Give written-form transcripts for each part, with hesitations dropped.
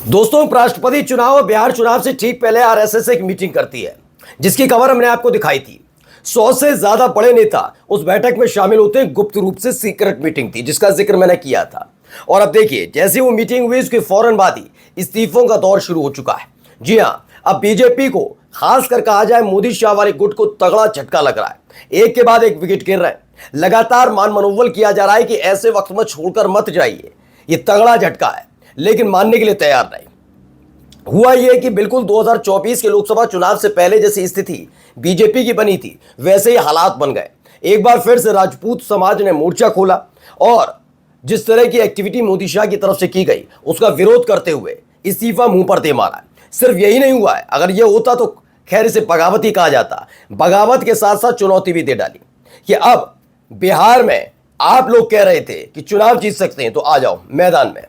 दोस्तों, उपराष्ट्रपति चुनाव और बिहार चुनाव से ठीक पहले आरएसएस एक मीटिंग करती है, जिसकी खबर हमने आपको दिखाई थी। 100 से ज्यादा बड़े नेता उस बैठक में शामिल होते हैं। गुप्त रूप से सीक्रेट मीटिंग थी, जिसका जिक्र मैंने किया था। और अब देखिए, जैसे वो मीटिंग हुई, उसके फौरन बाद ही इस्तीफों का दौर शुरू हो चुका है। जी हां, अब बीजेपी को, खासकर कहा जाए मोदी शाह वाले गुट को, तगड़ा झटका लग रहा है। एक के बाद एक विकेट गिर रहे हैं। लगातार मान मनोबल किया जा रहा है कि ऐसे वक्त में छोड़कर मत जाइए। ये तगड़ा झटका है, लेकिन मानने के लिए तैयार नहीं। हुआ यह कि बिल्कुल 2024 के लोकसभा चुनाव से पहले जैसी स्थिति बीजेपी की बनी थी, वैसे ही हालात बन गए। एक बार फिर से राजपूत समाज ने मोर्चा खोला और जिस तरह की एक्टिविटी मोदी शाह की तरफ से की गई, उसका विरोध करते हुए इस्तीफा मुंह पर दे मारा। सिर्फ यही नहीं हुआ है, अगर यह होता तो खैर इसे बगावत ही कहा जाता। बगावत के साथ साथ चुनौती भी दे डाली कि अब बिहार में आप लोग कह रहे थे कि चुनाव जीत सकते हैं तो आ जाओ मैदान में।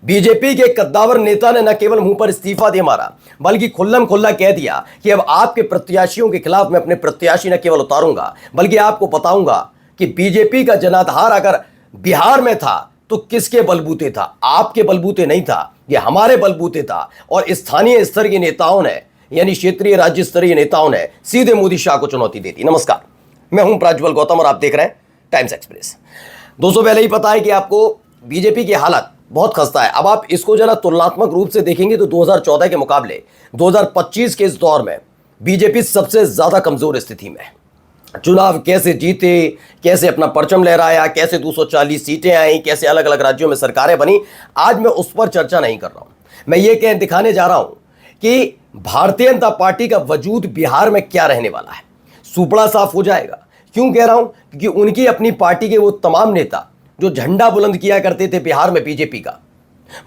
बीजेपी के कद्दावर नेता ने न केवल मुंह पर इस्तीफा दे मारा, बल्कि खुल्लम खुल्ला कह दिया कि अब आपके प्रत्याशियों के खिलाफ मैं अपने प्रत्याशी न केवल उतारूंगा, बल्कि आपको बताऊंगा कि बीजेपी का जनाधार अगर बिहार में था तो किसके बलबूते था। आपके बलबूते नहीं था, यह हमारे बलबूते था। और स्थानीय स्तर के नेताओं ने, यानी क्षेत्रीय राज्य स्तरीय नेताओं ने सीधे मोदी शाह को चुनौती दे दी। नमस्कार, मैं हूं प्रज्वल गौतम और आप देख रहे हैं टाइम्स एक्सप्रेस। दोस्तों, पहले ही पता है कि आपको बीजेपी की हालत बहुत खस्ता है। अब आप इसको जरा तुलनात्मक रूप से देखेंगे तो 2014 के मुकाबले 2025 के इस दौर में बीजेपी सबसे ज्यादा कमजोर स्थिति में है। चुनाव कैसे जीते, कैसे अपना परचम लहराया, कैसे 240 सीटें आई, कैसे अलग अलग राज्यों में सरकारें बनी, आज मैं उस पर चर्चा नहीं कर रहा हूं। मैं ये कह दिखाने जा रहा हूं कि भारतीय जनता पार्टी का वजूद बिहार में क्या रहने वाला है। सुपड़ा साफ हो जाएगा। क्यों कह रहा हूं? क्योंकि उनकी अपनी पार्टी के वो तमाम नेता जो झंडा बुलंद किया करते थे बिहार में बीजेपी का,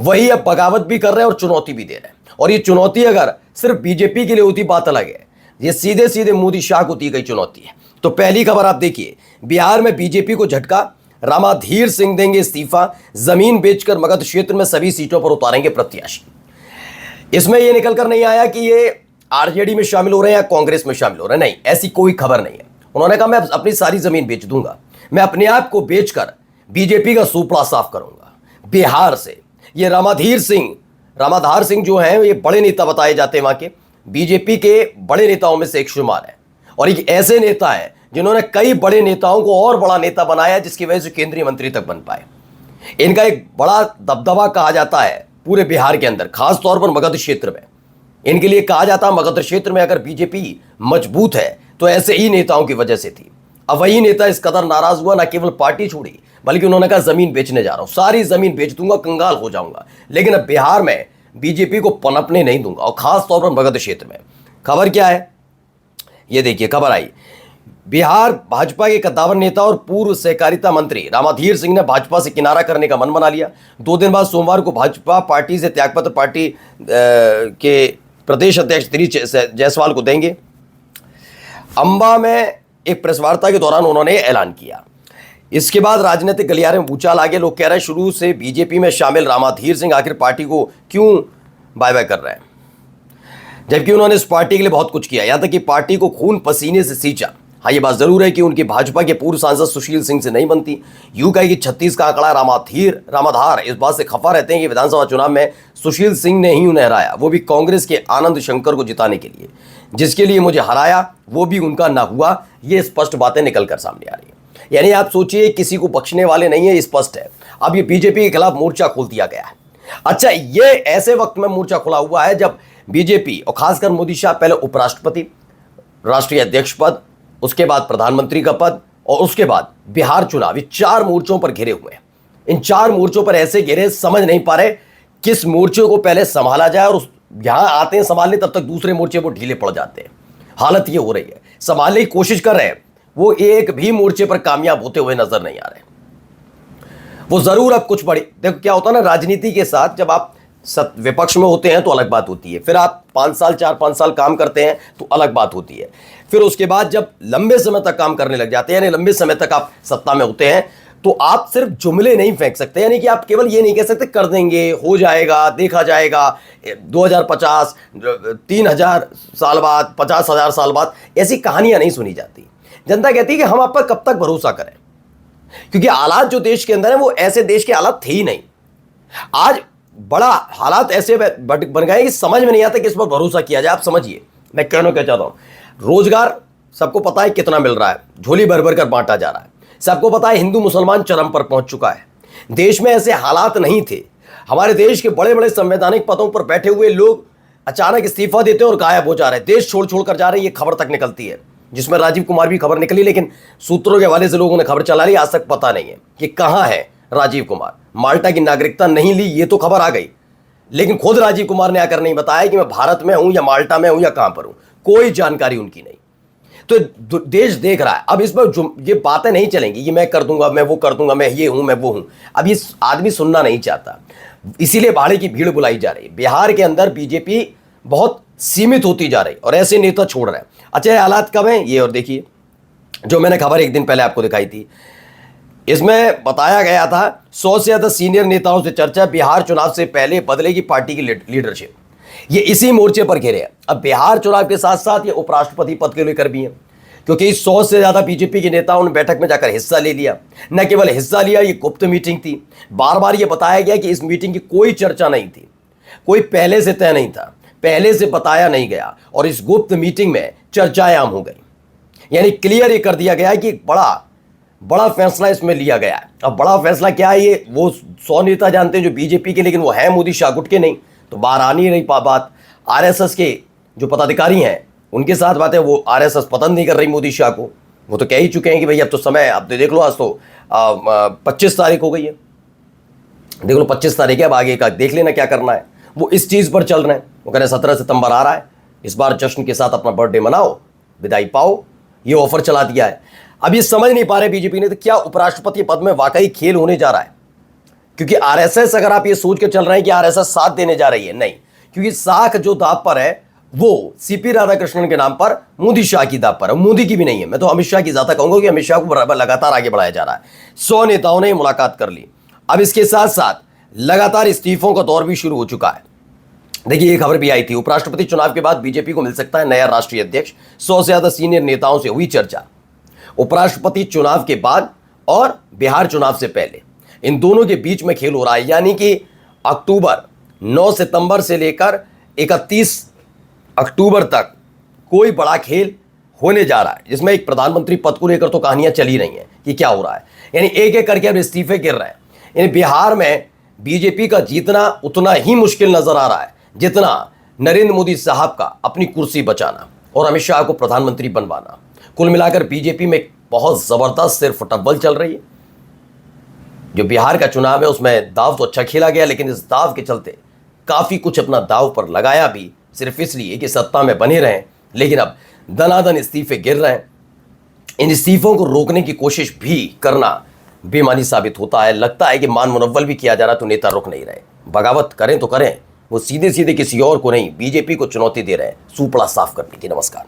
वही अब बगावत भी कर रहे हैं और चुनौती भी दे रहे हैं। और ये चुनौती अगर सिर्फ बीजेपी के लिए होती, बात अलग है। ये सीधे सीधे मोदी शाह को दी गई चुनौती है। तो पहली खबर आप देखिए, बिहार में बीजेपी को झटका। रामाधीर सिंह देंगे इस्तीफा, जमीन बेचकर मगध क्षेत्र में सभी सीटों पर उतारेंगे प्रत्याशी। इसमें यह निकलकर नहीं आया कि ये आरजेडी में शामिल हो रहे हैं या कांग्रेस में शामिल हो रहे हैं। नहीं, ऐसी कोई खबर नहीं है। उन्होंने कहा मैं अपनी सारी जमीन बेच दूंगा, मैं अपने आप को बेचकर बीजेपी का सुपड़ा साफ करूंगा बिहार से। ये रामाधीर सिंह जो हैं, ये बड़े नेता बताए जाते हैं, वहां के बीजेपी के बड़े नेताओं में से एक शुमार है। और एक ऐसे नेता हैं जिन्होंने कई बड़े नेताओं को और बड़ा नेता बनाया, जिसकी वजह से केंद्रीय मंत्री तक बन पाए। इनका एक बड़ा दबदबा कहा जाता है पूरे बिहार के अंदर, खासतौर पर मगध क्षेत्र में। इनके लिए कहा जाता है मगध क्षेत्र में अगर बीजेपी मजबूत है तो ऐसे ही नेताओं की वजह से थी। अब वही नेता इस कदर नाराज हुआ, ना केवल पार्टी छोड़ी, बल्कि उन्होंने कहा जमीन बेचने जा रहा हूं, सारी जमीन बेच दूंगा, कंगाल हो जाऊंगा, लेकिन अब बिहार में बीजेपी को पनपने नहीं दूंगा, और खास तौर पर मगध क्षेत्र में। खबर क्या है, ये देखिए, खबर आई। बिहार भाजपा के कद्दावर नेता और पूर्व सहकारिता मंत्री रामाधीर सिंह ने भाजपा से किनारा करने का मन बना लिया। 2 दिन बाद सोमवार को भाजपा पार्टी से त्यागपत्र पार्टी के प्रदेश अध्यक्ष दिलीप जायसवाल को देंगे। अंबा में एक प्रेस वार्ता के दौरान उन्होंने ऐलान किया। इसके बाद राजनीतिक गलियारे में भूचाल आ गया। लोग कह रहे हैं शुरू से बीजेपी में शामिल रामाधीर सिंह आखिर पार्टी को क्यों बाय बाय कर रहे हैं, जबकि उन्होंने इस पार्टी के लिए बहुत कुछ किया, यहां तक कि पार्टी को खून पसीने से सींचा। हाँ, ये बात जरूर है कि उनकी भाजपा के पूर्व सांसद सुशील सिंह से नहीं बनती। यूं कहे कि 36 का आंकड़ा रामाधार इस बात से खफा रहते हैं कि विधानसभा चुनाव में सुशील सिंह ने ही उन्हें हराया, वो भी कांग्रेस के आनंद शंकर को जिताने के लिए। जिसके लिए मुझे हराया वो भी उनका ना हुआ। ये स्पष्ट बातें निकलकर सामने आ रही है। यानी आप सोचिए, किसी को बख्शने वाले नहीं है, स्पष्ट है। अब ये बीजेपी के खिलाफ मोर्चा खोल दिया गया है। अच्छा, ये ऐसे वक्त में मोर्चा खुला हुआ है जब बीजेपी और खासकर मोदी शाह पहले उपराष्ट्रपति, राष्ट्रीय अध्यक्ष पद, उसके बाद प्रधानमंत्री का पद और उसके बाद बिहार चुनाव, ये 4 मोर्चों पर घिरे हुए हैं। इन 4 मोर्चों पर ऐसे घिरे, समझ नहीं पा रहे किस मोर्चे को पहले संभाला जाए। और यहां आते हैं संभालने, तब तक दूसरे मोर्चे पर ढीले पड़ जाते हैं। हालत ये हो रही है, संभालने की कोशिश कर रहे हैं, वो एक भी मोर्चे पर कामयाब होते हुए नजर नहीं आ रहे। वो जरूर अब कुछ बड़ी, देखो क्या होता है ना, राजनीति के साथ जब आप विपक्ष में होते हैं तो अलग बात होती है, फिर आप 4-5 साल काम करते हैं तो अलग बात होती है, फिर उसके बाद जब लंबे समय तक काम करने लग जाते हैं, यानी लंबे समय तक आप सत्ता में होते हैं, तो आप सिर्फ जुमले नहीं फेंक सकते। यानी कि आप केवल ये नहीं कह सकते कर देंगे, हो जाएगा, देखा जाएगा, 2050, 3000 साल बाद, 50,000 साल बाद, ऐसी कहानियां नहीं सुनी जाती। जनता कहती है कि हम आप पर कब तक भरोसा करें, क्योंकि हालात जो देश के अंदर है वो ऐसे देश के हालात थे ही नहीं। आज बड़ा हालात ऐसे बन गए कि समझ में नहीं आता किस पर भरोसा किया जाए। आप समझिए मैं कहना क्या चाहता हूं। रोजगार सबको पता है कितना मिल रहा है, झोली भर भर कर बांटा जा रहा है। सबको पता है हिंदू मुसलमान चरम पर पहुंच चुका है। देश में ऐसे हालात नहीं थे। हमारे देश के बड़े बड़े संवैधानिक पदों पर बैठे हुए लोग अचानक इस्तीफा देते हैं और गायब हो जा रहे हैं, देश छोड़ छोड़ कर जा रहे हैं। ये खबर तक निकलती है, जिसमें राजीव कुमार भी खबर निकली, लेकिन सूत्रों के हवाले से लोगों ने खबर चला ली। आज तक पता नहीं है कि कहां है राजीव कुमार। माल्टा की नागरिकता नहीं ली, ये तो खबर आ गई, लेकिन खुद राजीव कुमार ने आकर नहीं बताया कि मैं भारत में हूं या माल्टा में हूं या कहां पर हूं। कोई जानकारी उनकी नहीं। तो देश देख रहा है। अब इस पर जो ये बातें नहीं चलेंगी, ये मैं कर दूंगा, मैं वो कर दूंगा, मैं ये हूं, मैं वो हूं। अब ये आदमी सुनना नहीं चाहता, इसीलिए भाड़े की भीड़ बुलाई जा रही है। बिहार के अंदर बीजेपी बहुत सीमित होती जा रही और ऐसे नेता छोड़ रहे हैं। अच्छा, ये हालात कब हैं ये और देखिए, जो मैंने खबर एक दिन पहले आपको दिखाई थी, इसमें बताया गया था 100 से ज्यादा सीनियर नेताओं से चर्चा, बिहार चुनाव से पहले बदलेगी पार्टी की लीडरशिप। ये इसी मोर्चे पर घेरे हैं। अब बिहार चुनाव के साथ साथ ये उपराष्ट्रपति पद के लेकर भी है, क्योंकि 100 से ज्यादा बीजेपी के नेताओं ने बैठक में जाकर हिस्सा ले लिया। न केवल हिस्सा लिया, ये गुप्त मीटिंग थी। बार बार ये बताया गया कि इस मीटिंग की कोई चर्चा नहीं थी, कोई पहले से तय नहीं था, पहले से बताया नहीं गया, और इस गुप्त मीटिंग में चर्चाएं आम हो गई। यानी क्लियर ये कर दिया गया है कि एक बड़ा फैसला इसमें लिया गया है। अब बड़ा फैसला क्या है, ये वो 100 नेता जानते हैं जो बीजेपी के, लेकिन वो है मोदी शाह गुट के नहीं, तो बाहर आ नहीं रही बात। आरएसएस के जो पदाधिकारी हैं उनके साथ बात है, वो आरएसएस पसंद नहीं कर रही मोदी शाह को। वो तो कह ही चुके हैं कि भाई अब तो समय, अब तो देख लो, आज तो 25 तारीख हो गई है, देख लो 25 तारीख है, अब आगे का देख लेना क्या करना है। वो इस चीज़ पर चल रहे हैं। वो कह रहे हैं 17 सितंबर आ रहा है, इस बार जश्न के साथ अपना बर्थडे मनाओ, विदाई पाओ, ये ऑफर चला दिया है। अब ये समझ नहीं पा रहे बीजेपी ने तो क्या उपराष्ट्रपति पद में वाकई खेल होने जा रहा है। क्योंकि आरएसएस, अगर आप ये सोच के चल रहे हैं कि आरएसएस साथ देने जा रही है, नहीं, क्योंकि साख जो दाव पर है वो सीपी राधाकृष्णन के नाम पर मोदी शाह की दाव पर है, मोदी की भी नहीं है। मैं तो अमित शाह की ज्यादा कहूंगा कि अमित शाह को लगातार आगे बढ़ाया जा रहा है। 100 नेताओं ने मुलाकात कर ली। अब इसके साथ साथ लगातार इस्तीफों का दौर भी शुरू हो चुका है। देखिए, ये खबर भी आई थी, उपराष्ट्रपति चुनाव के बाद बीजेपी को मिल सकता है नया राष्ट्रीय अध्यक्ष। 100 से ज्यादा सीनियर नेताओं से हुई चर्चा। उपराष्ट्रपति चुनाव के बाद और बिहार चुनाव से पहले इन दोनों के बीच में खेल हो रहा है। यानी कि अक्टूबर 9 सितंबर से लेकर 31 अक्टूबर तक कोई बड़ा खेल होने जा रहा है, जिसमें एक प्रधानमंत्री पद को लेकर तो कहानियां चली रही हैं कि क्या हो रहा है। यानी एक एक करके अब इस्तीफे गिर रहे हैं। यानी बिहार में बीजेपी का जीतना उतना ही मुश्किल नजर आ रहा है जितना नरेंद्र मोदी साहब का अपनी कुर्सी बचाना और अमित शाह को प्रधानमंत्री बनवाना। कुल मिलाकर बीजेपी में बहुत जबरदस्त सिर फुटबॉल चल रही है। जो बिहार का चुनाव है उसमें दाव तो अच्छा खेला गया, लेकिन इस दाव के चलते काफी कुछ अपना दाव पर लगाया भी, सिर्फ इसलिए कि सत्ता में बने रहें। लेकिन अब दनादन इस्तीफे गिर रहे हैं। इन इस्तीफों को रोकने की कोशिश भी करना बेमानी साबित होता है। लगता है कि मान मुनव्वल भी किया जा रहा तो नेता रुक नहीं रहे। बगावत करें तो करें, वो सीधे सीधे किसी और को नहीं, बीजेपी को चुनौती दे रहे हैं सूपड़ा साफ करने की। नमस्कार।